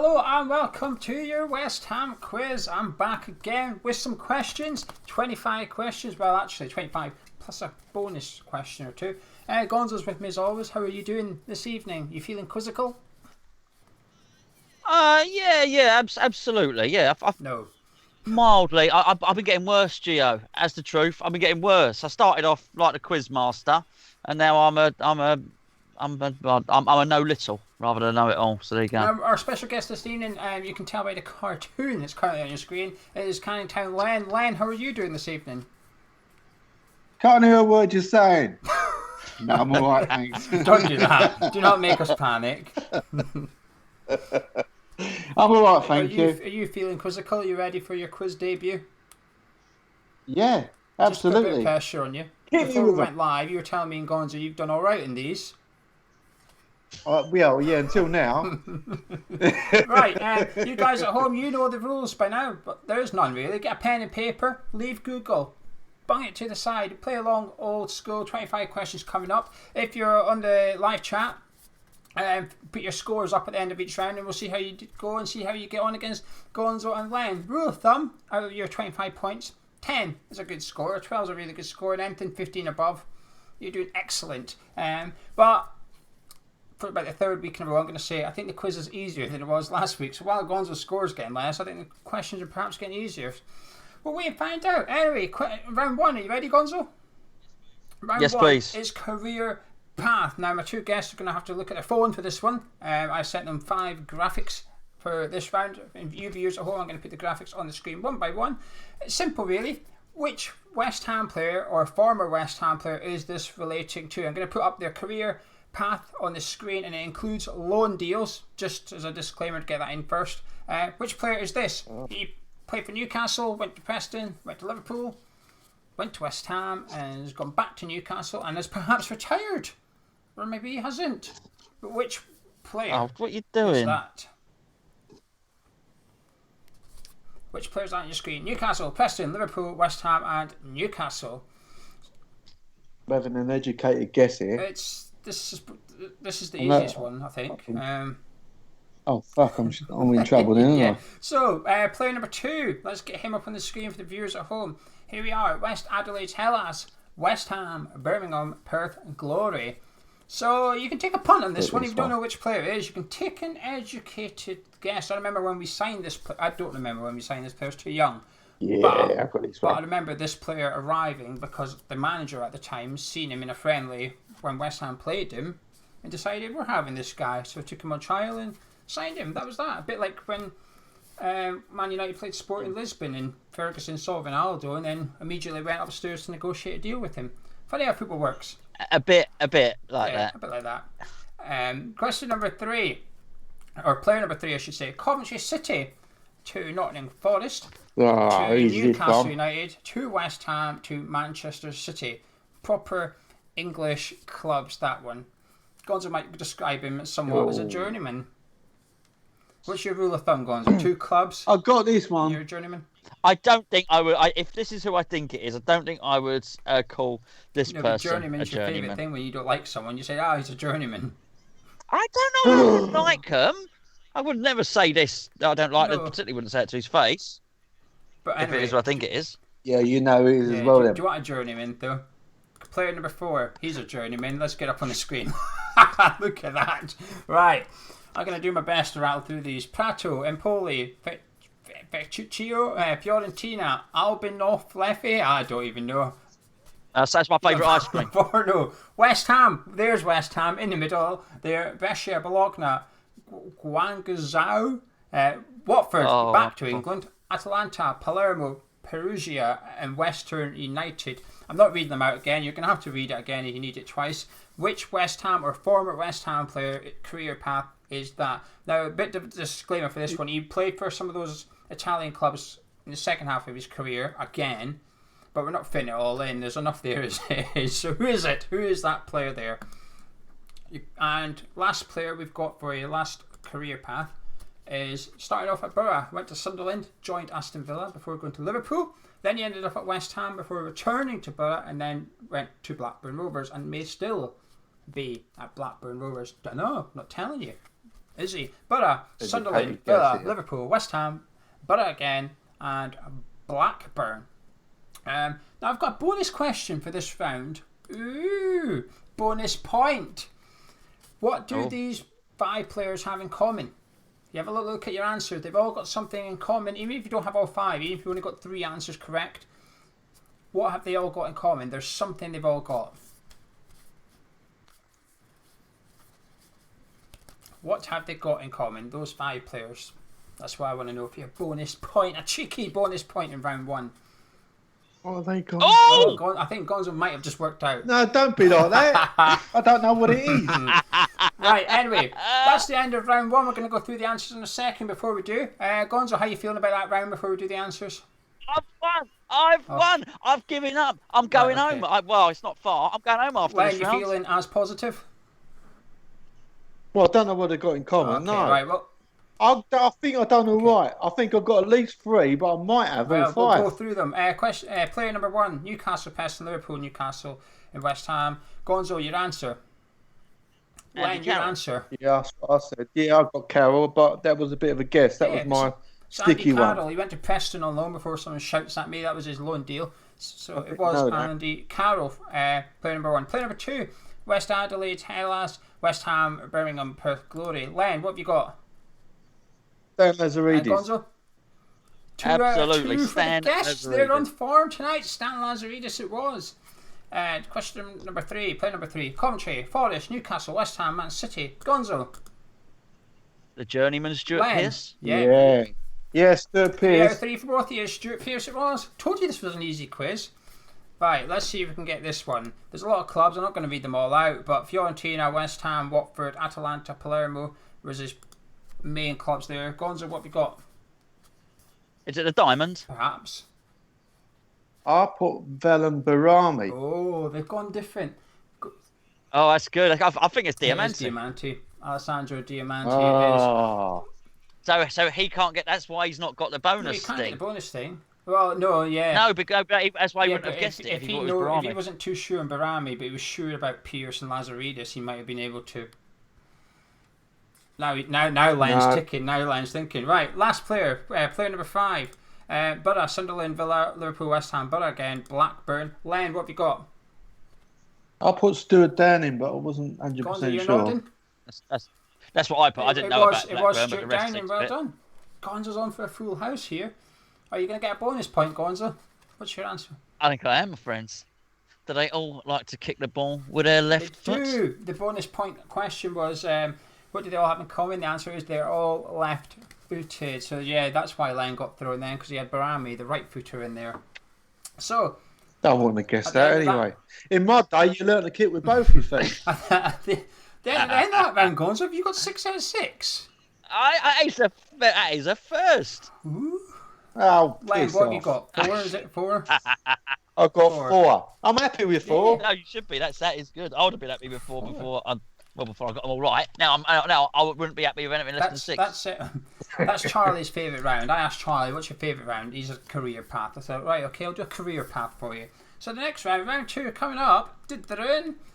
Hello and welcome to your West Ham quiz. I'm back again with some questions. 25 questions, well actually 25 plus a bonus question or two. Gonzo's with me as always. How are you doing this evening? You feeling quizzical? Absolutely. Yeah, No. mildly. I've been getting worse, Gio. As the truth, I've been getting worse. I started off like the quiz master, and now I'm a know little rather than a know it all. So there you go. Now our special guest this evening, you can tell by the cartoon that's currently on your screen, is Canning Len. Len, how are you doing this evening? Can't hear a word you're saying. No, I'm all right, thanks. Don't do that. Do not make us panic. I'm all right, thank you. Are you feeling quizzical? Are you ready for your quiz debut? Yeah, Just put a bit of absolutely. pressure on you. Hit me Before we with went live, you were telling me and Gonzo you've done all right in these. Yeah, until now. Right, you guys at home, you know the rules by now, but there's none really. Get a pen and paper, leave Google, bung it to the side, play along old school. 25 questions coming up. If you're on the live chat, put your scores up at the end of each round and we'll see how you go and see how you get on against Gonzo and Len. Rule of thumb, out of your 25 points, 10 is a good score, 12 is a really good score, and anything 15 above, you're doing excellent. But for about the third week in a row, I'm going to say I think the quiz is easier than it was last week. So while Gonzo's score's getting less, I think the questions are perhaps getting easier. We'll wait and find out. Anyway, round one, are you ready, Gonzo? Round Yes, one please. is career path. Now, my two guests are going to have to look at their phone for this one. I sent them 5 graphics for this round. And you viewers at home, I'm going to put the graphics on the screen one by one. It's simple, really. Which West Ham player or former West Ham player is this relating to? I'm going to put up their career path on the screen, and it includes loan deals, just as a disclaimer to get that in first. Which player is this? He played for Newcastle, went to Preston, went to Liverpool, went to West Ham, and has gone back to Newcastle and has perhaps retired. Or maybe he hasn't. But which player Oh, what are you is doing? that? Which players are on your screen? Newcastle, Preston, Liverpool, West Ham, and Newcastle. I'm having an educated guess here. This is the I'm not- easiest one, I think. Oh, fuck, I'm in trouble then, Yeah. aren't So, player number 2. Let's get him up on the screen for the viewers at home. Here we are. West Adelaide Hellas, West Ham, Birmingham, Perth, Glory. So, you can take a punt on this one. If you don't know which player it is, you can take an educated guess. I remember when we signed this player. I don't remember when we signed this player. I was too young. Yeah, I've got this But I one. remember this player arriving because the manager at the time seen him in a friendly when West Ham played him and decided we're having this guy. So took him on trial and signed him. That was that. A bit like when Man United played Sporting Lisbon and Ferguson saw Ronaldo and then immediately went upstairs to negotiate a deal with him. Funny how football works. A bit like Yeah, that. a bit like that. Question number 3, or player number 3, I should say. Coventry City to Nottingham Forest. Oh, To easy this Newcastle one. United, to West Ham, to Manchester City. Proper English clubs, that one. Gonzo might describe him somewhat as a journeyman. What's your rule of thumb, Gonzo? 2 clubs, I got this you're one. a journeyman? I don't think I would. If this is who I think it is, I don't think I would call this No, but person a journeyman's your favourite journeyman. thing when you don't like someone. You say, he's a journeyman. I don't know. I wouldn't like him. I would never say this. I don't like them. No. Particularly wouldn't say it to his face. But If it anyway, is what I think it is. Yeah, you know it is yeah, as well do then. you want a journeyman, though? Player number 4, he's a journeyman. Let's get up on the screen. Look at that. Right. I'm going to do my best to rattle through these. Prato, Empoli, Vecchio, Fiorentina, Albino, Leffe, I don't even know. That's my favourite ice cream. Bordeaux, West Ham, there's West Ham in the middle. There, Brescia, Bologna, Guangzhou, Watford, Oh. back to England, Atalanta, Palermo, Perugia, and Western United. I'm not reading them out again. You're going to have to read it again if you need it twice. Which West Ham or former West Ham player career path is that? Now, a bit of disclaimer for this one. He played for some of those Italian clubs in the second half of his career again, but we're not fitting it all in. There's enough there as it is. So who is it? Who is that player there? And last player we've got for your last career path is started off at Borough, went to Sunderland, joined Aston Villa before going to Liverpool. Then he ended up at West Ham before returning to Borough and then went to Blackburn Rovers and may still be at Blackburn Rovers. Don't know, not telling you. Is he? Borough, Sunderland, Educated Villa, guess, yeah. Liverpool, West Ham, Borough again, and Blackburn. Now I've got a bonus question for this round. Ooh, bonus point. What do these 5 players have in common? You have a little look at your answers. They've all got something in common, even if you don't have all 5, even if you only got 3 answers correct. What have they all got in common? There's something they've all got. What have they got in common, those 5 players? That's what I want to know. If you have bonus point, a cheeky bonus point in round 1. What have they got? Oh! I think Gonzo might have just worked out. No, don't be like that. I don't know what it is. Right, anyway, that's the end of round 1. We're going to go through the answers in a second before we do. Gonzo, how are you feeling about that round before we do the answers? I've won. I've given up. I'm going Right, okay. home. Well, it's not far. I'm going home after Len, this you round. feeling as positive? Well, I don't know what they've got in common. Okay, No. right, well, I think I've done all right. I think I've got at least 3, but I might have all we'll 5. go through them. Player number 1, Newcastle, Preston, Liverpool, Newcastle, and West Ham. Gonzo, your answer. Len, your answer. Yeah, that's what I said. Yeah, I got Carroll, but that was a bit of a guess. That was my sticky Andy Carroll, one. he went to Preston on loan before someone shouts at me. That was his loan deal. So it was Andy Carroll, player number 1. Player number 2, West Adelaide, Hellas, West Ham, Birmingham, Perth Glory. Len, what have you got? Stan Lazaridis. Gonzo? Absolutely, Two Stan for the guests. Lazaridis. They're on form tonight. Stan Lazaridis it was. Question number 3, player number 3, Coventry, Forest, Newcastle, West Ham, Man City. Gonzo? The journeyman Stuart Len? Pearce. Yeah. Yes, Stuart 3 out of Pearce. 3 for both of you. Stuart Pearce it was. Told you this was an easy quiz. Right, let's see if we can get this one. There's a lot of clubs. I'm not going to read them all out, but Fiorentina, West Ham, Watford, Atalanta, Palermo was his main clubs there. Gonzo, what have we got? Is it the diamond? Perhaps. I put Velan Barami. Oh, they've gone different. Oh, that's good. I think it's It is Diamante. Diamante. Alessandro Diamante Oh. So he can't get. That's why he's not got the it is. No, you bonus can't get thing. the bonus thing. Well, no, yeah. No, because that's why he Yeah, wouldn't have but guessed it if he thought it if was he Barami. wasn't too sure on Barami, but he was sure about Pierce and Lazaridis, he might have been able to. Now Len's ticking. Now Len's thinking. Right, last player, player number 5. Borough, Sunderland, Villa, Liverpool, West Ham, Borough again, Blackburn. Len, what have you got? I put Stuart Downing, but I wasn't Gonzo, 100% you're sure. nodding? That's what I put. I didn't know about It was Blackburn, but the Stuart rest Downing. of Well it. done. Gonzo's on for a full house here. Are you going to get a bonus point, Gonzo? What's your answer? I think I am, my friends. Do they all like to kick the ball with their left They foot? do. The bonus point question was, what do they all have in common? The answer is they're all left-footed. So yeah, that's why Len got thrown then, because he had Barami, the right-footer, in there. So I wouldn't have guessed At the that end of anyway. In my day, you learn to kick with both your feet. at the end of that round, Gonzo, have you got 6 out of 6? That is a first. Ooh. Oh, Len, piss what have you off. got? 4? Is it 4? I got 4. 4. I'm happy with 4. No, you should be. That is good. I would have been happy before I got them all right. Now I wouldn't be happy with anything less than 6. That's it. That's Charlie's favourite round. I asked Charlie, what's your favourite round? He's a career path. I thought, right, okay, I'll do a career path for you. So the next round, round 2, coming up,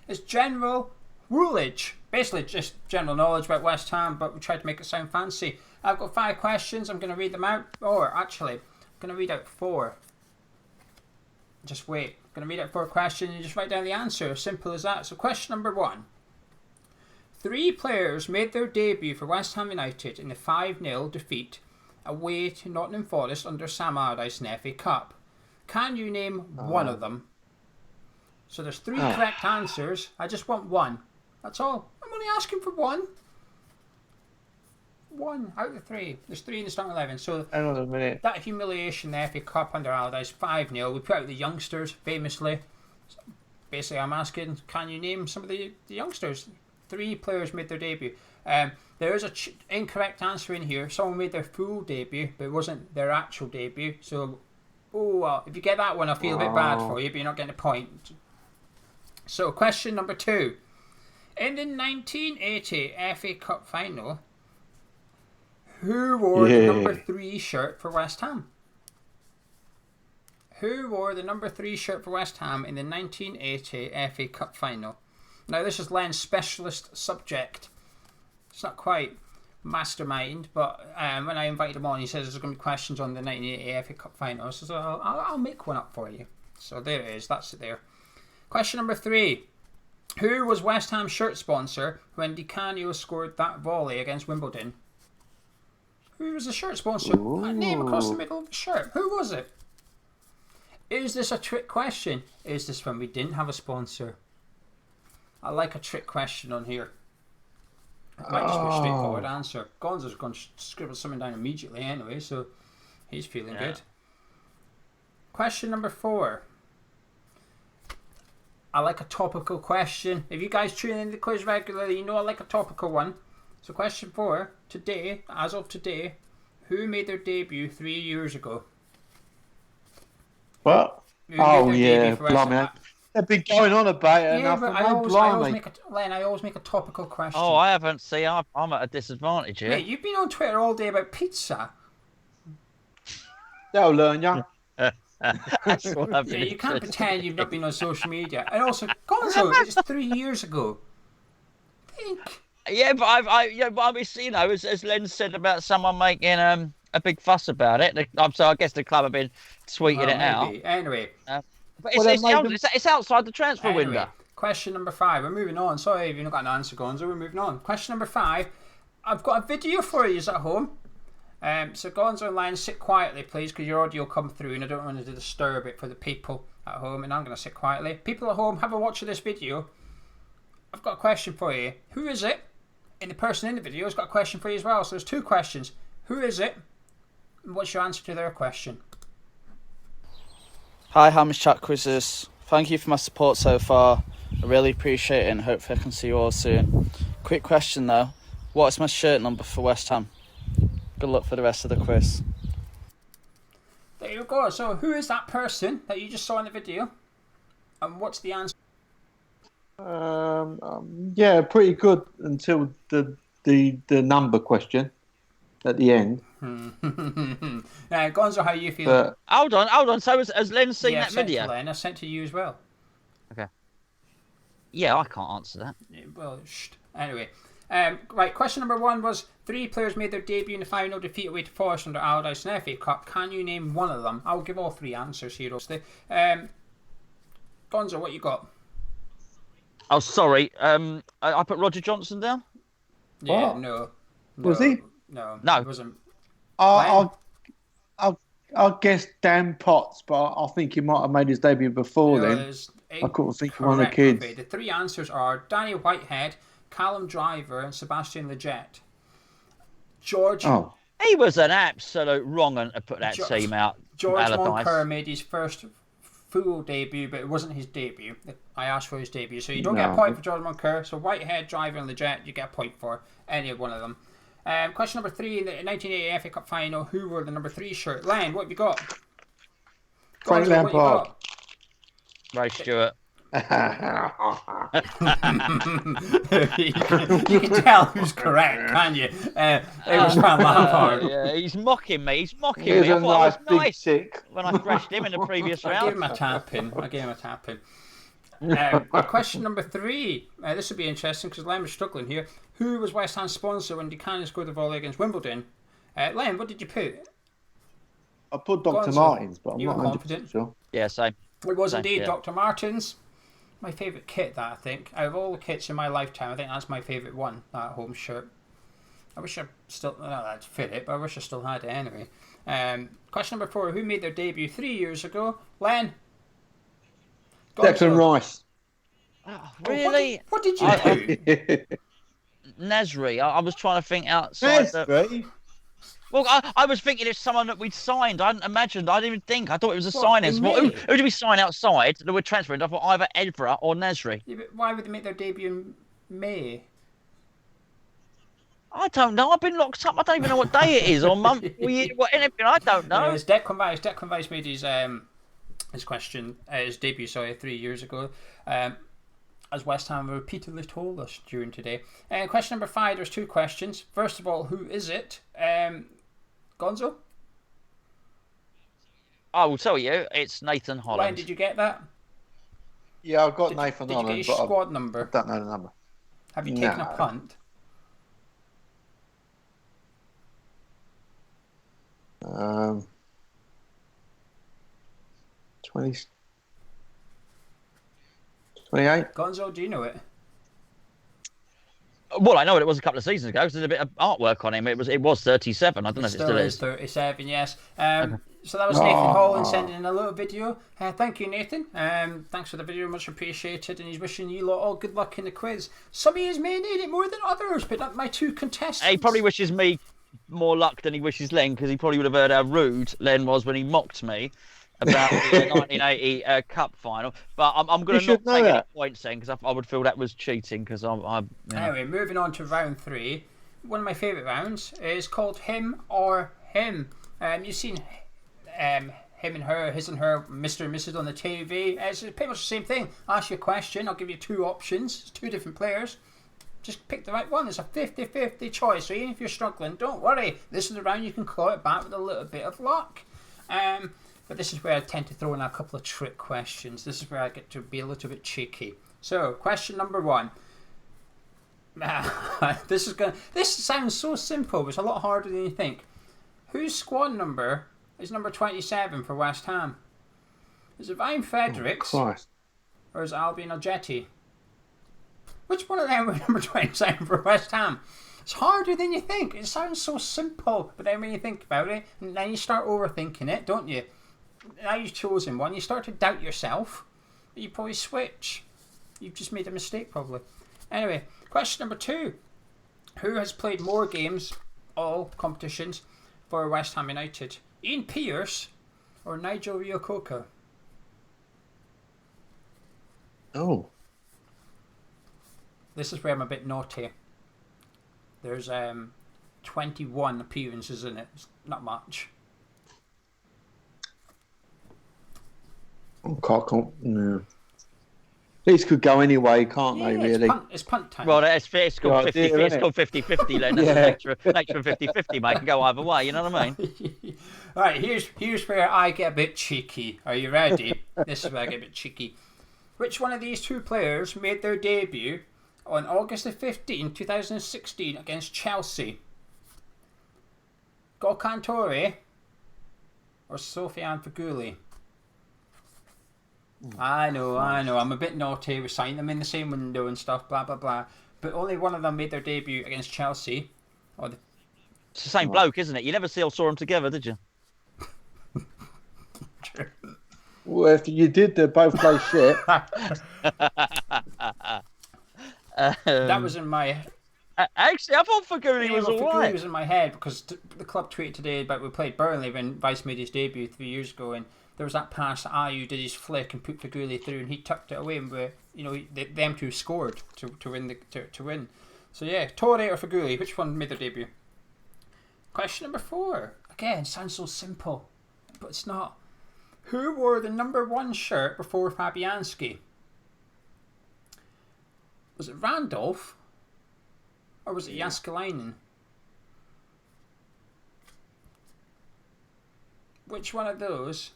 is general rulage. Basically just general knowledge about West Ham, but we tried to make it sound fancy. I've got 5 questions. I'm going to read them out. Or, actually, I'm going to read out 4. Just wait. I'm going to read out 4 questions and you just write down the answer. Simple as that. So question number 1. 3 players made their debut for West Ham United in the 5-0 defeat away to Nottingham Forest under Sam Allardyce in the FA Cup. Can you name one of them? So there's 3 correct answers. I just want 1. That's all. I'm only asking for 1. 1 out of 3. There's 3 in the starting 11. So Hang on a minute. that humiliation, the FA Cup under Allardyce, 5-0. We put out the youngsters, famously. Basically, I'm asking, can you name some of the youngsters? 3 players made their debut. There is a incorrect answer in here. Someone made their full debut, but it wasn't their actual debut. So, if you get that one, I feel a bit bad for you, but you're not getting a point. So, question number 2. In the 1980 FA Cup final, who wore the number 3 shirt for West Ham? Who wore the number 3 shirt for West Ham in the 1980 FA Cup final? Now, this is Len's specialist subject. It's not quite. mastermind, but when I invited him on, he says there's going to be questions on the 1988 FA Cup final. So I'll make one up for you. So there it is. That's it there. Question number 3. Who was West Ham's shirt sponsor when Di Canio scored that volley against Wimbledon? Who was the shirt sponsor? That name across the middle of the shirt. Who was it? Is this a trick question? Is this when we didn't have a sponsor? I like a trick question on here. It might just be a straightforward answer. Gonzo's going to scribble something down immediately anyway, so he's feeling good. Question number 4. I like a topical question. If you guys tune in the quiz regularly, you know I like a topical one. So question 4, today, as of today, who made their debut 3 years ago? What? Oh, yeah, blimey. They've been going on about it enough. But I always make a topical question. Oh, I haven't. See, I'm at a disadvantage here. Mate, you've been on Twitter all day about pizza. They'll learn, yeah. That's what I've been You can't pretend you've not been on social media. And also, Gonzo, it's 3 years ago. Think. Yeah, but as Len said about someone making a big fuss about it. So I guess the club have been tweeting it out. Anyway. But it's outside the transfer window. Question number 5. We're moving on. Sorry if you've not got an answer, Gonzo. We're moving on. Question number 5. I've got a video for you at home. So Gonzo and Len, sit quietly, please, because your audio will come through, and I don't want to disturb it for the people at home. And I'm going to sit quietly. People at home, have a watch of this video. I've got a question for you. Who is it? And the person in the video has got a question for you as well. So there's 2 questions. Who is it? And what's your answer to their question? Hi, Hamish Chat Quizzes. Thank you for my support so far. I really appreciate it, and hopefully I can see you all soon. Quick question though. What's my shirt number for West Ham? Good luck for the rest of the quiz. There you go. So who is that person that you just saw in the video? And what's the answer? Yeah, pretty good until the number question at the end. Gonzo, how are you feeling? Hold on. So has Len seen that video? Len, I sent to you as well. Okay. Yeah, I can't answer that. Well, anyway. Right, question number 1 was 3 players made their debut in the final defeat away to Forest under Allardyce in FA Cup. Can you name one of them? I'll give all 3 answers here, obviously. Gonzo, what you got? Oh, sorry. I put Roger Johnson down? Yeah, what? no. Was he? No, it wasn't. I'll guess Dan Potts, but I think he might have made his debut before then. I couldn't think of one of the kids. The 3 answers are Danny Whitehead, Callum Driver, and Sebastian Lletget. George. Oh. He was an absolute wrong one to put that team out. George Moncur made his first full debut, but it wasn't his debut. I asked for his debut, so you don't get a point for George Moncur. So Whitehead, Driver, and Lletget, you get a point for any of one of them. Question number 3, in the 1980 FA Cup final, who wore the number 3 shirt? Len, what have you got? Frank Lampard. Ray Stewart. You can tell who's correct, can you? It was Frank Lampard. Yeah, he's mocking me. He's I a thought it was nice tick. when I thrashed him in the previous round. I gave him a tap in. Question number 3. This will be interesting because Len was struggling here. Who was West Ham's sponsor when Di Canio scored the volley against Wimbledon? Len, what did you put? I put Dr. Martens, but I'm not confident. Sure. Yeah, same. It was indeed Dr. Martens. My favourite kit, that I think. Out of all the kits in my lifetime, I think that's my favourite one, that home shirt. I wish I still... I'd fit it, but I wish I still had it anyway. Question number 4. Who made their debut 3 years ago? Len? Declan Rice. Oh, really? What did you do? Nasri. I was trying to think outside Well, I was thinking it's someone that we'd signed. I hadn't imagined. I didn't even think. I thought it was a signing. Who did we sign outside that we're transferring? I thought either Evra or Nasri. Yeah, but why would they make their debut in May? I don't know. I've been locked up. I don't even know what day it is or month or year, anything. I don't know. It's Declan Rice. Declan Rice made his debut 3 years ago. As West Ham repeatedly told us during today. Question number 5, there's 2 questions. First of all, who is it? Gonzo? I will tell you, it's Nathan Holland. Ryan, did you get that? Yeah, I've got Nathan Holland. Did you get his squad number? I don't know the number. Have you taken a punt? 20, 28. Gonzo, do you know it? Well, I know it was a couple of seasons ago because there's a bit of artwork on him. It was 37. I don't know if it still is. 37, yes. So that was Nathan Holland sending in a little video. Thank you, Nathan. Thanks for the video, much appreciated. And he's wishing you lot all good luck in the quiz. Some of you may need it more than others, but not my two contestants. He probably wishes me more luck than he wishes Len, because he probably would have heard how rude Len was when he mocked me about the 1980 Cup final. But I'm going to not take any points then, because I would feel that was cheating. Because Anyway, moving on to round 3. One of my favourite rounds is called Him or Him. You've seen him and her, his and her, Mr. and Mrs. on the TV. It's pretty much the same thing. I'll ask you a question. I'll give you 2 options. It's 2 different players. Just pick the right one. It's a 50-50 choice. So even if you're struggling, don't worry. This is the round you can claw it back with a little bit of luck. But this is where I tend to throw in a couple of trick questions. This is where I get to be a little bit cheeky. So, question number 1. This sounds so simple, but it's a lot harder than you think. Whose squad number is number 27 for West Ham? Is it Ryan Fredericks or is it Albion Algetti? Which one of them was number 27 for West Ham? It's harder than you think. It sounds so simple, but then when you think about it, and then you start overthinking it, don't you? Now you've chosen one, you start to doubt yourself, but you probably switch. You've just made a mistake, probably. Anyway, question number 2. Who has played more games, all competitions, for West Ham United? Ian Pearce or Nigel Reo-Coker? Oh. This is where I'm a bit naughty. There's 21 appearances in it. It's not much. No. These could go anyway, can't they, really? It's punt time. Well, it's called 50-50, Len. That's an extra 50-50, mate. Can go either way, you know what I mean? Alright, here's where I get a bit cheeky. Are you ready? This is where I get a bit cheeky. Which one of these 2 players made their debut on August the 15th, 2016 against Chelsea? Gökhan Torre or Sofiane Feghouli? I know, I'm a bit naughty. We signed them in the same window and stuff, blah, blah, blah. But only one of them made their debut against Chelsea. It's the same bloke, isn't it? You never saw them together, did you? True. Well, if you did, they both play shit. That was in my... Actually, I thought Feghouli was all right. Feghouli was in my head because the club tweeted today about we played Burnley when Vice made his debut 3 years ago, and there was that pass that Ayew did his flick and put Feghouli through, and he tucked it away, and them 2 scored to win. So yeah, Torre or Feghouli, which one made their debut? Question number 4. Again, sounds so simple, but it's not. Who wore the number 1 shirt before Fabianski? Was it Randolph or was it Jääskeläinen? Which one of those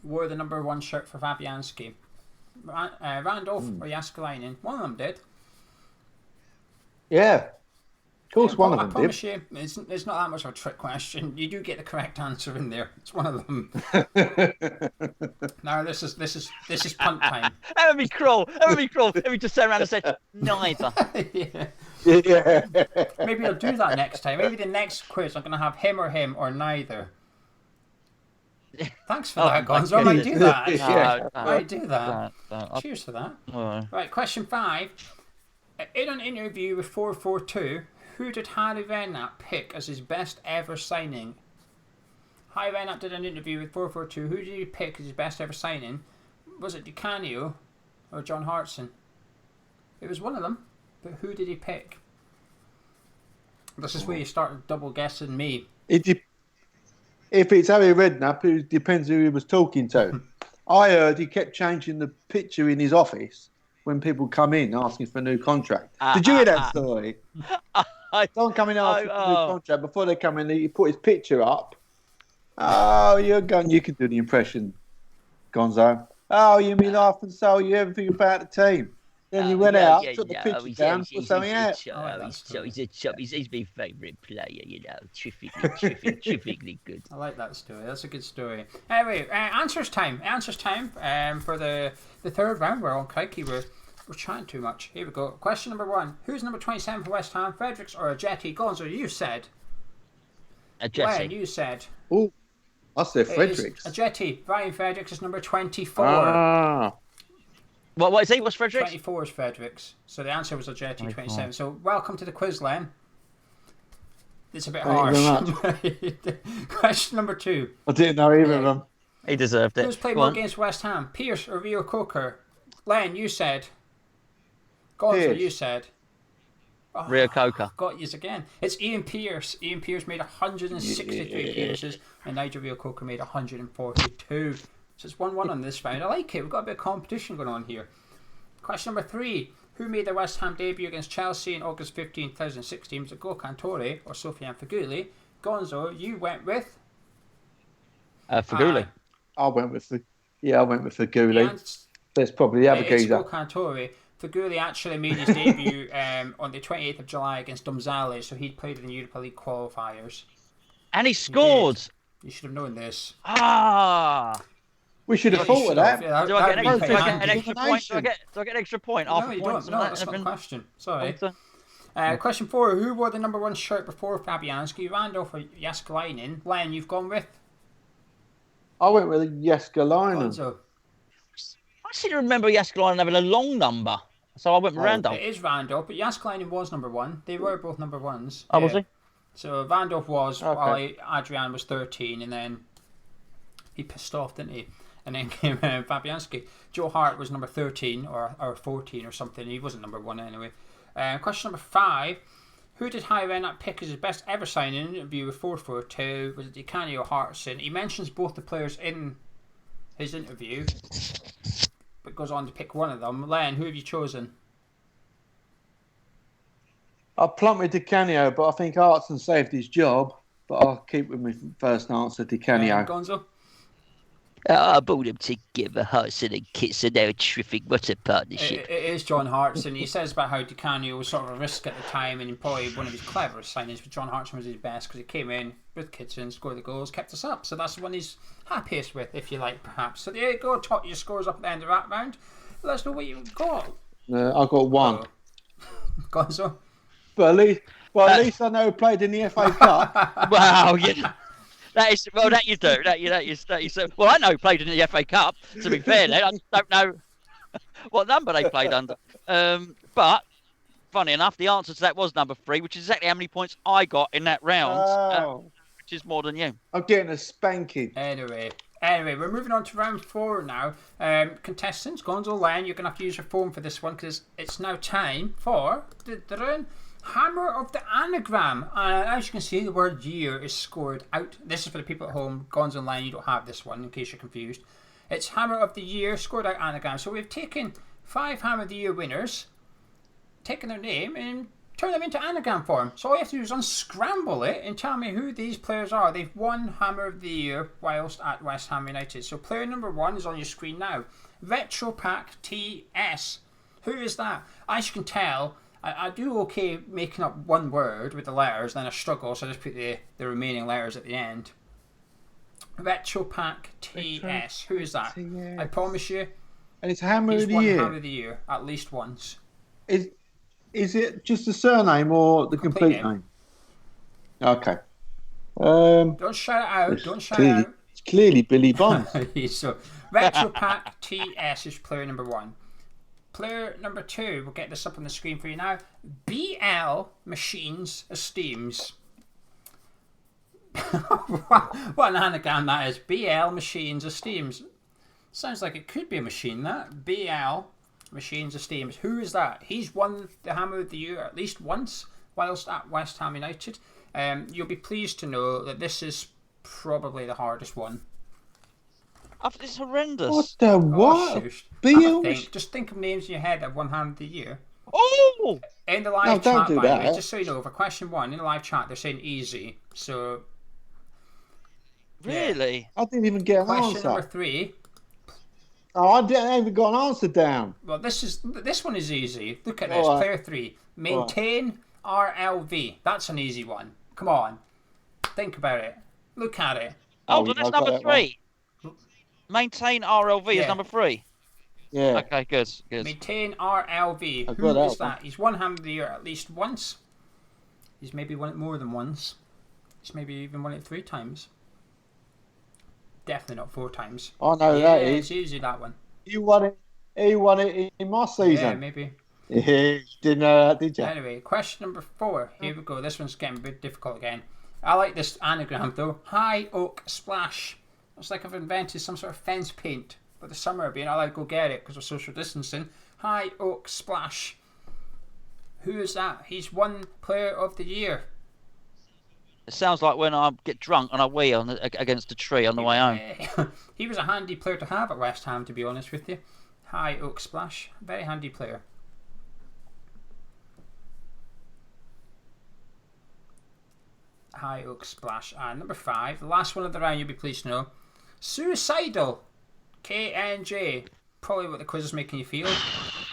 wore the number 1 shirt for Fabianski? Randolph or Jääskeläinen? One of them did. Yeah. Of course, one of them did. I promise you, it's not that much of a trick question. You do get the correct answer in there. It's one of them. Now this is punt time. That would be cruel. If we just turn around and said neither. Yeah. Maybe I'll do that next time. Maybe the next quiz I'm going to have him or neither. Thanks for that, Gonzo. I might do that. I might do that. Cheers for that. Right, question 5. In an interview with 442, who did Harry Redknapp pick as his best ever signing? Harry Redknapp did an interview with 442. Who did he pick as his best ever signing? Was it Di Canio or John Hartson? It was one of them, but who did he pick? This is where you start double guessing me. If it's Harry Redknapp, it depends who he was talking to. I heard he kept changing the picture in his office when people come in asking for a new contract. Did you hear that story? Someone come in asking for a new contract. Before they come in, he put his picture up. Oh, you can do the impression, Gonzo. Oh, you mean laugh and sell you everything about the team. Then he went out, took the picture he's, down, he's, put something out. He's my favourite player, terrifically good. I like that story. That's a good story. Anyway, answers time. For the third round. We're on crikey. We're chatting too much. Here we go. Question number 1. Who's number 27 for West Ham? Fredericks or Ajeti? Gonzo, you said. Ajeti. Len, you said. Oh, I said Fredericks. Ajeti. Ryan Fredericks is number 24. What is he? What's Fredericks? 24 is Fredericks. So the answer was Ajeti, 27. So welcome to the quiz, Len. It's a bit harsh. Question number 2. I didn't know either of them. He deserved it. Who's played more against West Ham? Pierce or Rio Coker? Len, you said. Gonzo, you said. Rio Coker. Got yous again. It's Ian Pierce. Ian Pierce made 163 appearances and Nigel Rio Coker made 142. So it's 1-1 on this round. I like it. We've got a bit of competition going on here. Question number 3. Who made their West Ham debut against Chelsea in August 15, 2016? Was it Go Cantore or Sofiane Feghouli? Gonzo, you went with? Feghouli. I went with Feghouli. There's probably the other geezer. It's Go Cantore. Feghouli actually made his debut on the 28th of July against Domzale, so he'd played in the Europa League qualifiers. And he scored! You should have known this. We should have thought of that. Yeah, do I get an extra point? Do I get an extra point? No, you don't. No, that's not the question. Sorry. Question 4. Who wore the number 1 shirt before Fabianski? Randolph or Jääskeläinen? Len, you've gone with? I went with Jääskeläinen. I seem to remember Jääskeläinen having a long number. So I went with Randolph. It is Randolph, but Jääskeläinen was number 1. They were both number 1s. Oh, was he? So Randolph was, while Adrian was 13, and then he pissed off, didn't he? And then came Fabianski. Joe Hart was number 13 or 14 or something. He wasn't number 1 anyway. Question number 5. Who did Harry Redknapp pick as his best ever signing in an interview with 442? Was it Di Canio or Hartson? He mentions both the players in his interview, but goes on to pick one of them. Len, who have you chosen? I plumped with Di Canio, but I think Hartson saved his job. But I'll keep with my first answer, Di Canio. Gonzo? I brought them together, Hartson and Kits, and they're terrific. What a partnership. It is John Hartson. He says about how Di Canio was sort of a risk at the time, and probably one of his cleverest signings, but John Hartson was his best because he came in with Kitson, scored the goals, kept us up. So that's the one he's happiest with, if you like, perhaps. So there you go. Tot your scores up at the end of that round. Let us know what you've got. I got 1. Gonzo? But at least I know who played in the FA Cup. Wow, yeah. That you do. Well, I know he played in the FA Cup. To be fair, then I don't know what number they played under. But funny enough, the answer to that was number 3, which is exactly how many points I got in that round, which is more than you. I'm getting a spanking. Anyway, we're moving on to round 4 now. Contestants, Gonzo, Len, you're going to have to use your phone for this one because it's now time for the Hammer of the Anagram. As you can see, the word year is scored out. This is for the people at home. Gonzo and Len, you don't have this one in case you're confused. It's Hammer of the Year, scored out anagram. So we've taken 5 Hammer of the Year winners, taken their name and turned them into anagram form. So all you have to do is unscramble it and tell me who these players are. They've won Hammer of the Year whilst at West Ham United. So player number 1 is on your screen now. Retropack TS. Who is that? As you can tell, I do okay making up one word with the letters, then I struggle, so I just put the remaining letters at the end. Retropack TS. Who is that? TS. I promise you. And it's Hammer of the Year. He's won Hammer of the Year at least once. Is it just the surname or the complete name? Okay. Don't shout it out. It's clearly Billy Bonds. So Retropack TS is player number 1. Player number 2, we'll get this up on the screen for you now. BL Machines Esteems. What an anagram that is. BL Machines Esteems. Sounds like it could be a machine, that. BL Machines Esteems. Who is that? He's won the Hammer of the Year at least once whilst at West Ham United. You'll be pleased to know that this is probably the hardest one. It's horrendous. What the what? Just think of names in your head that have won Hammer of the Year. Oh! In the live chat, by the way, just so you know, for question 1, in the live chat, they're saying easy. So. Really? I didn't even get an answer. Question number 3. Oh, I haven't even got an answer down. Well, this one is easy. Look at this. All right. Player 3. Maintain RLV. That's an easy one. Come on. Think about it. Look at it. Oh, but that's number 3. Maintain RLV is number 3. Yeah. Okay, good. Maintain RLV. Who is that? He's won Hand of the Year at least once. He's maybe won it more than once. He's maybe even won it 3 times. Definitely not 4 times. I know that is. It's easy, that one. You won it. He won it in my season. Yeah, maybe. Yeah, didn't know that, did you? Anyway, question number 4. Here we go. This one's getting a bit difficult again. I like this anagram though. High Oak Splash. It's like I've invented some sort of fence paint. But the summer being, I like to go get it because of social distancing. High Oak Splash. Who is that? He's one Player of the Year. It sounds like when I get drunk and I wee against a tree on the way home. He was a handy player to have at West Ham, to be honest with you. High Oak Splash. Very handy player. High Oak Splash. And number 5, the last one of the round, you'll be pleased to know. Suicidal. KNJ. Probably what the quiz is making you feel.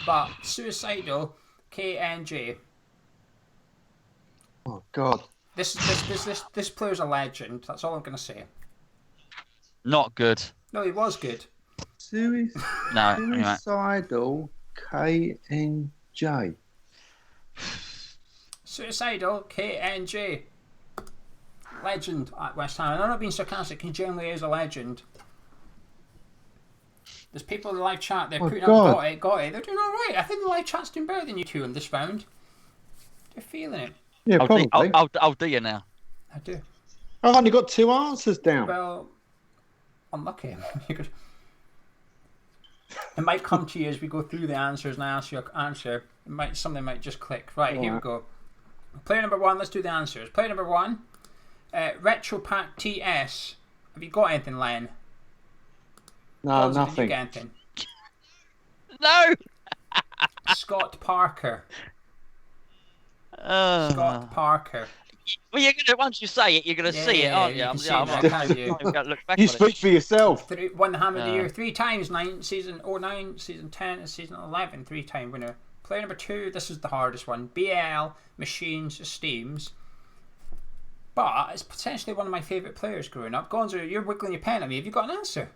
But Suicidal. KNJ. Oh, God. This player's a legend. That's all I'm going to say. Not good. No, he was good. Suicidal KNJ. Suicidal KNJ. Legend at West Ham. And I'm not being sarcastic, he generally is a legend. There's people in the live chat, they're putting up got it. They're doing alright. I think the live chat's doing better than you two in this round. They're feeling it. Yeah, probably. I'll do you now. I do. I've only got 2 answers down. Well, unlucky. It might come to you as we go through the answers and I ask you an answer. Something might just click. Right, here we go. Player number 1, let's do the answers. Player number 1, Retro Pack TS. Have you got anything, Len? No, nothing. Did you get anything? No! Scott Parker. Scott Parker. Well, you're gonna, once you say it, you're going to see it, aren't you? I'm going look back you speak for yourself. Won the Ham of the Year 3 times, season 09, season 10, and season 11, 3-time winner. Player number 2, this is the hardest one. BL Machines Steams. But it's potentially one of my favourite players growing up. Gonzo, you're wiggling your pen at me. Have you got an answer?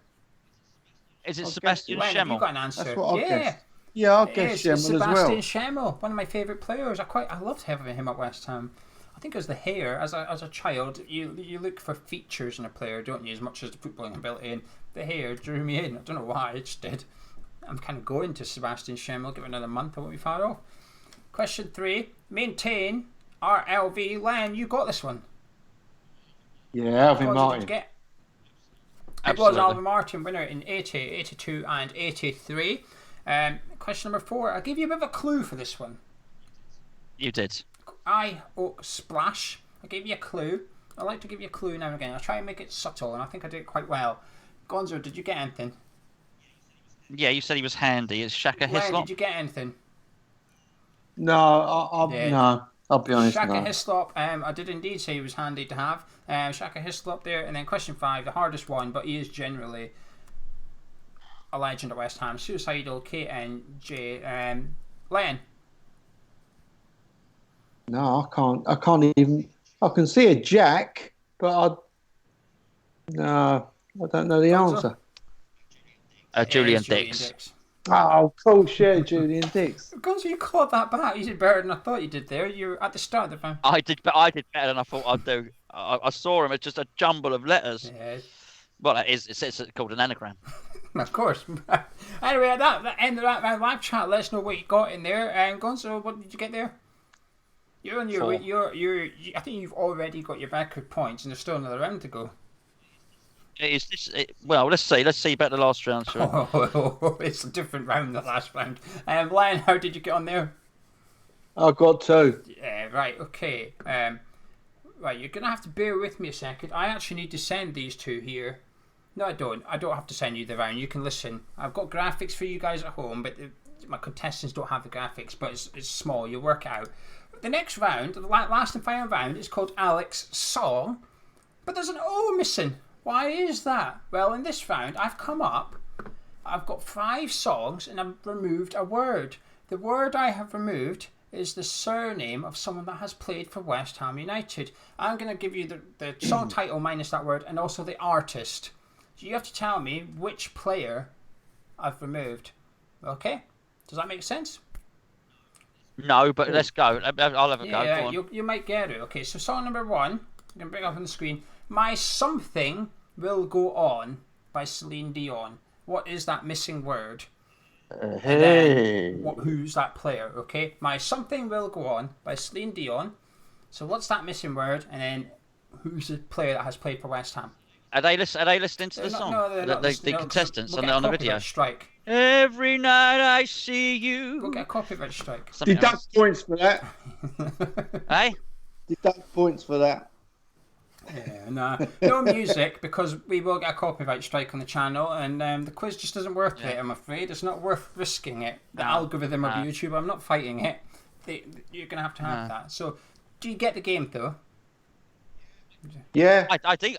Is it Sebastian Schemmel? Have you got an answer? That's what I'll guess. Yeah, I'll guess Schemmel as well. Sebastian Schemmel, one of my favourite players. I loved having him at West Ham. I think it was the hair. As a child, you look for features in a player, don't you, as much as the footballing ability. And the hair drew me in. I don't know why, it just did. I'm kind of going to Sebastian Schemmel. Give it another month, I won't be far off. Question 3. Maintain RLV. Len, you got this one. Yeah, Alvin Martin. It was Alvin Martin, winner in 80, 82 and 83. Question number 4. I'll give you a bit of a clue for this one. You did. High Oak Splash. I gave you a clue. I like to give you a clue now and again. I'll try and make it subtle, and I think I did it quite well. Gonzo, did you get anything? Yeah, you said he was handy. It's Shaka Hislop. Did you get anything? No, no. I'll be honest. Shaka Hislop, I did indeed say he was handy to have. Shaka Hislop there, and then question 5, the hardest one, but he is generally a legend at West Ham. Suicidal KNJ. Len. No, I can't even. I can see a Jack, but I don't know the answer. Julian Dix. Oh, of course, yeah, Julian Dix. Gonzo, you caught that back. You did better than I thought you did there. You were at the start of the round. I did better than I thought I'd do. I saw him as just a jumble of letters. Yeah. Well, it's called an anagram. Of course. Anyway, at that end of that round live chat, let us know what you got in there. And Gonzo, what did you get there? You're on your I think you've already got your record points, and there's still another round to go. Well, let's see about the last round. Sure. It's a different round than the last round. Lion, how did you get on there? I got 2. Yeah, right, okay. Right, you're going to have to bear with me a second. I actually need to send these 2 here. No, I don't. I don't have to send you the round. You can listen. I've got graphics for you guys at home, but my contestants don't have the graphics, but it's small. You'll work it out. The next round, the last and final round, is called Alex Song, but there's an O missing. Why is that? Well, in this round, I've come up I've got 5 songs and I've removed a word. The word I have removed is the surname of someone that has played for West Ham United. I'm going to give you the song title minus that word and also the artist. So you have to tell me which player I've removed. Okay? Does that make sense? No, but let's go. I'll have a go. Yeah, you might get it. Okay, so song number 1, I'm going to bring it up on the screen. My Something Will Go On by Celine Dion. What is that missing word? Hey. Who's that player? Okay, My Something Will Go On by Celine Dion. So what's that missing word? And then who's the player that has played for West Ham? Are they listening to the song? No, they're not the contestants we'll on the video. Strike. Every night I see you. We'll get a copyright strike. Deduct points for that. Hey? Deduct points for that. Yeah, no music because we will get a copyright strike on the channel, and the quiz just isn't worth it. I'm afraid it's not worth risking it. The algorithm of YouTube, I'm not fighting it. You're gonna have to have that. So, do you get the game though? Yeah, I think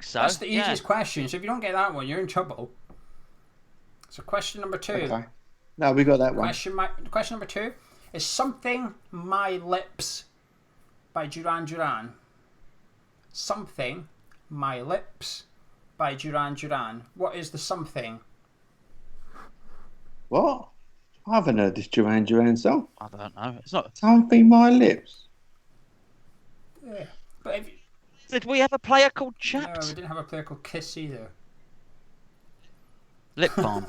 so. That's the easiest question. So if you don't get that one, you're in trouble. So question number 2. Okay. No, we got that one. Question number 2 is Something My Lips by Duran Duran. Something My Lips by Duran Duran. What is the something? What? I haven't heard this Duran Duran song. I don't know. It's not Something My Lips. Yeah. But if Did we have a player called Chapped? No, we didn't have a player called Kiss either. Lip balm.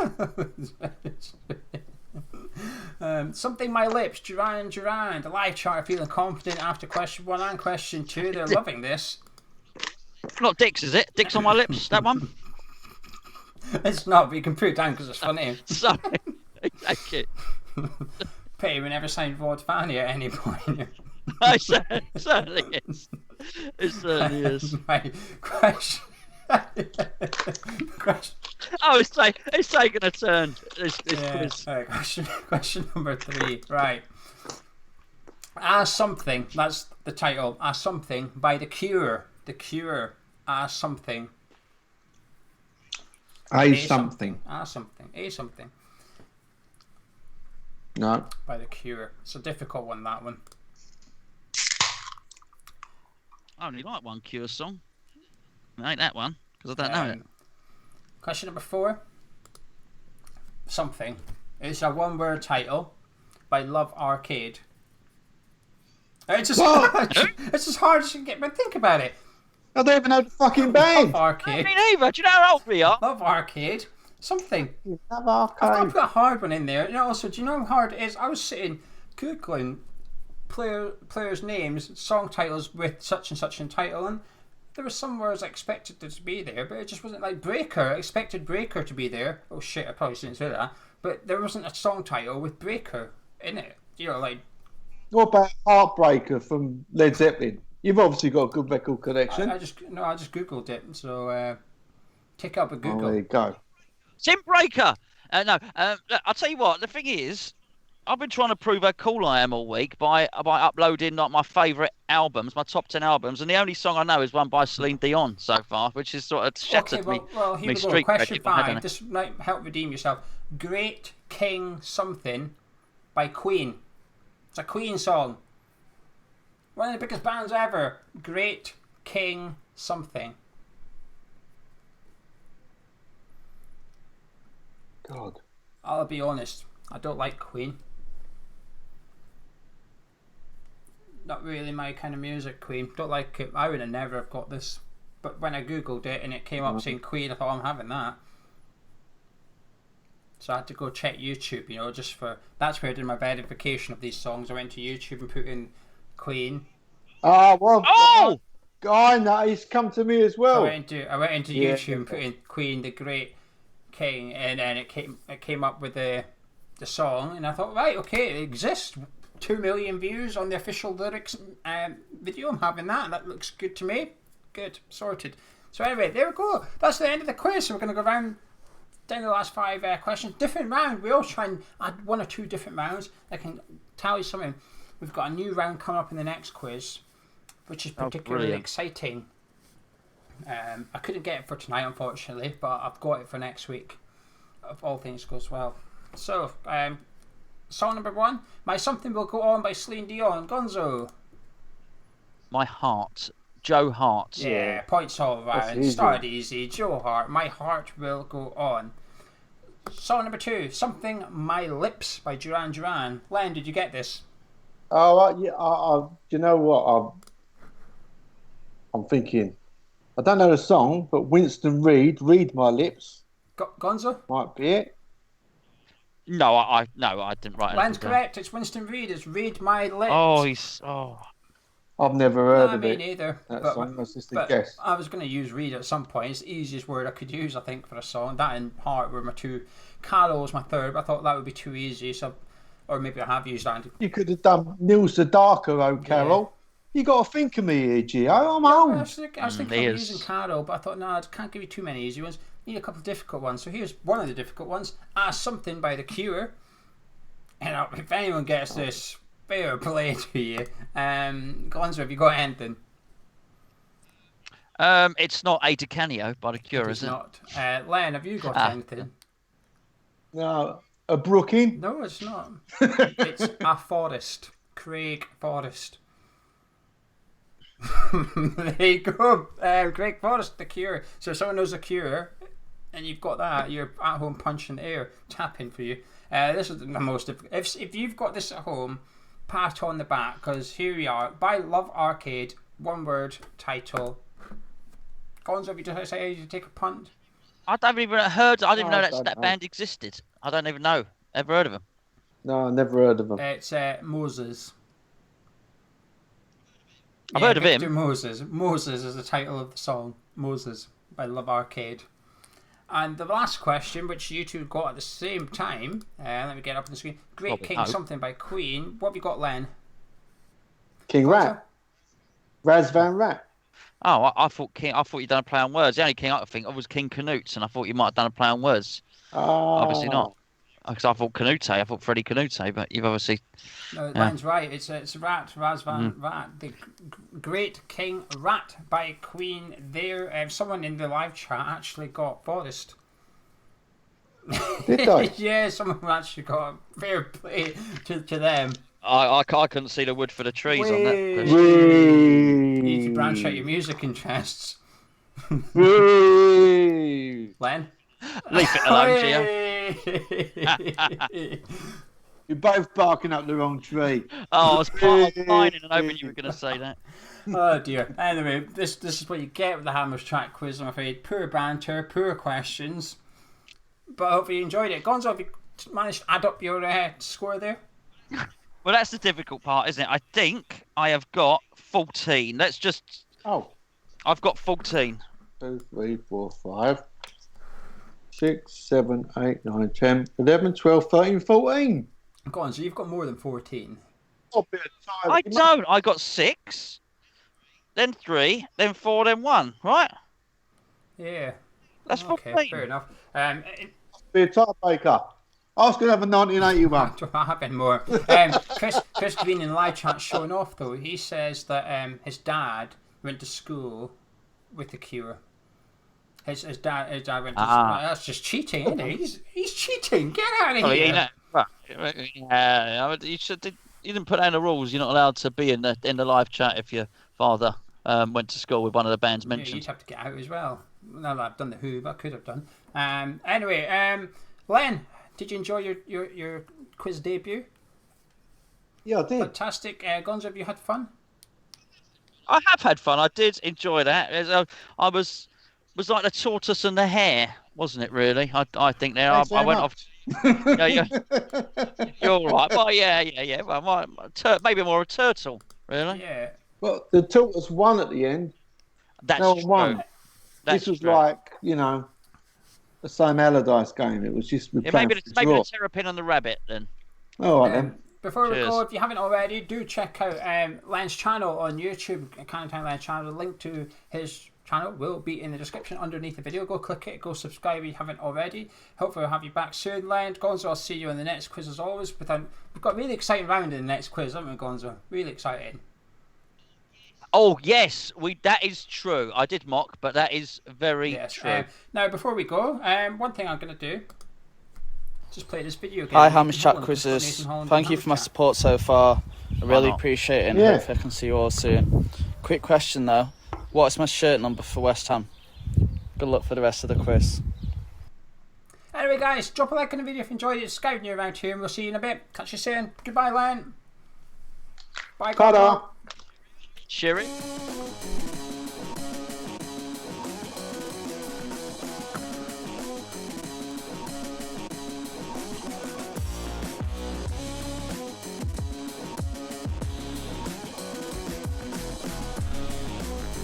Something My Lips, Duran Duran. The live chat are feeling confident after question 1 and question 2. They're loving this. Not Dicks, is it? Dicks on my lips, that one? It's not, but you can put it down because it's funny. Sorry. Thank you. Pity we never signed Rod Fanny at any point. It certainly is. It certainly is. Right, question. Oh, it's taking a turn. This quiz. Right, question number 3. Right. As Something. That's the title. As Something by The Cure. The Cure. As Something. A something. As Something. A Something. No. By The Cure. It's a difficult one, that one. I only like one Cure song. It ain't that one, because I don't know it. Question number 4. Something. It's a one-word title by Love Arcade. It's just hard as you can get, but think about it. I don't even know the fucking band. Love Arcade. Me neither. Do you know how old we are? Love Arcade. Something. Love Arcade. I've got to put a hard one in there. And also, do you know how hard it is? I was sitting Googling players' names, song titles with such and such in title, and there were some words I expected to be there, but it just wasn't like Breaker. I expected Breaker to be there. Oh shit, I probably shouldn't say that. But there wasn't a song title with Breaker in it. You know, like... What about Heartbreaker from Led Zeppelin? You've obviously got a good record collection. I just Googled it, so take up a Google. Oh, there you go. Simbreaker! No, I'll tell you what, the thing is, I've been trying to prove how cool I am all week by uploading like my favourite albums, my top 10 albums, and the only song I know is one by Celine Dion so far, which is sort of shattered me. Well, here we go. Streak Question record, 5. This might help redeem yourself. Great King Something by Queen. It's a Queen song. One of the biggest bands ever. Great King Something. God. I'll be honest. I don't like Queen. Not really my kind of music, Queen. Don't like it. I would have never have got this. But when I googled it and it came up saying Queen, I thought, I'm having that. So I had to go check YouTube, you know, just for... That's where I did my verification of these songs. I went to YouTube and put in Queen. Oh, well... Oh! I know, he's come to me as well. I went into YouTube and put in Queen, the Great King, and then it came up with the song, and I thought, right, okay, it exists. 2 million views on the official lyrics video. I'm having that. That looks good to me. Good, sorted. So anyway, there we go. That's the end of the quiz. So we're going to go down the last 5 questions. Different round. We all try and add 1 or 2 different rounds. I can tell you something. We've got a new round coming up in the next quiz, which is particularly exciting. I couldn't get it for tonight, unfortunately, but I've got it for next week. if all things goes well. So, song number 1, My Something Will Go On by Celine Dion. Gonzo. My Heart. Joe Hart. Yeah, points all round. Started easy. Joe Hart. My Heart Will Go On. Song number 2, Something My Lips by Duran Duran. Len, did you get this? Oh, yeah. You know what? I'm thinking. I don't know the song, but Winston Reed, Read My Lips. Gonzo? Might be it. No, I didn't write it. Len's correct. It's Winston Reed. It's Read My Lips. I've never heard of me it. neither. That's just a guess. I was going to use Read at some point. It's the easiest word I could use, I think, for a song. That and Heart were my 2. Carol was my 3rd, but I thought that would be too easy. So, or maybe I have used that. You could have done Nils the Darker, Carol. Yeah. You got to think of me here, Gio. I'm old. I was thinking of using Carol, but I thought, no, I can't give you too many easy ones. Need a couple of difficult ones. So here's one of the difficult ones. Something by The Cure. And if anyone gets this, fair play to you. Gonzo, have you got anything? It's not A Canio by The Cure, is it? Not. Len, have you got anything? No. A Brooking? No, it's not. It's A Forest. Craig Forest. There you go. Craig Forest, The Cure. So if someone knows The Cure, and you've got that, you're at home punching the air, tapping for you. This is the most difficult. If you've got this at home, pat on the back, because here we are. By Love Arcade, one word, title. Gonzo, have you decided to take a punt? I haven't even heard. I didn't know that band existed. I don't even know. Ever heard of them? No, I never heard of them. It's Moses. I've heard of Victor him. Moses. Moses is the title of the song. Moses by Love Arcade. And the last question, which you two got at the same time, let me get up on the screen. Great King Something by Queen. What have you got, Len? King Rat. Raz Van Rat. Oh, I thought you'd done a play on words. The only king I could think of was King Canute, and I thought you might have done a play on words. Obviously not. Because I thought Canute, I thought Freddie Canute, but you've obviously... No, Len's right. It's Rat, Raz Van Rat. The Great King Rat by Queen. There, someone in the live chat actually got Forest. Did they? Yeah, someone actually got fair play to them. I couldn't see the wood for the trees on that. You need to branch out your music interests. Len? Leave it alone, Gio. You're both barking up the wrong tree. I was finding and hoping you were going to say that. Oh dear. Anyway, this is what you get with the Hammers Track quiz, I'm afraid. Poor banter, poor questions. But I hope you enjoyed it. Gonzo, have you managed to add up your score there? Well, that's the difficult part, isn't it? I think I have got 14. Let's just... I've got 14. 2, 3, 4, 5, 6, 7, 8, 9, 10, 11, 12, 13, 14. Go on, so you've got more than 14. I don't. I got 6, then 3, then 4, then 1, right? Yeah. That's 14. Fair enough. Be a tiebreaker. I was going to have a 1981. I have been more. Chris Green in live chat showing off though. He says that his dad went to school with The Cure. His dad went to school. That's just cheating, isn't it? He's cheating. Get out of here. You didn't put down the rules. You're not allowed to be in the live chat if your father went to school with one of the bands mentioned. Yeah, you'd have to get out as well. Now that I've done the Who, but I could have done. Anyway, Len, did you enjoy your quiz debut? Yeah, I did. Fantastic. Gonzo, have you had fun? I have had fun. I did enjoy that. I was like the tortoise and the hare, wasn't it? Really, I think there. I went off. Yeah. You're all right. Well, yeah. Well, maybe more a turtle, really. Yeah. Well, the tortoise won at the end. That's true. Won. This was true. like, the same Allardyce game. It was just maybe the terrapin and the rabbit then. All right then. Before we go, if you haven't already, do check out Len's channel on YouTube, Canning Len's channel. The link to his channel will be in the description underneath the video. Go click it, go subscribe if you haven't already. Hopefully we'll have you back soon, Len. Gonzo, I'll see you in the next quiz as always. We've got a really exciting round in the next quiz, haven't we, Gonzo? Really exciting. Oh yes, that is true. I did mock, but that is very true. Now before we go, one thing I'm going to do Just play this video game. Hi, Hamish Chat Quizzes. Thank you for my support so far. I really appreciate it, and hopefully I can see you all soon. Quick question though, what is my shirt number for West Ham? Good luck for the rest of the quiz. Anyway guys, drop a like on the video if you enjoyed it. Scouting you around here, and we'll see you in a bit. Catch you soon. Goodbye, Len. Bye, Ta-da. Sherry.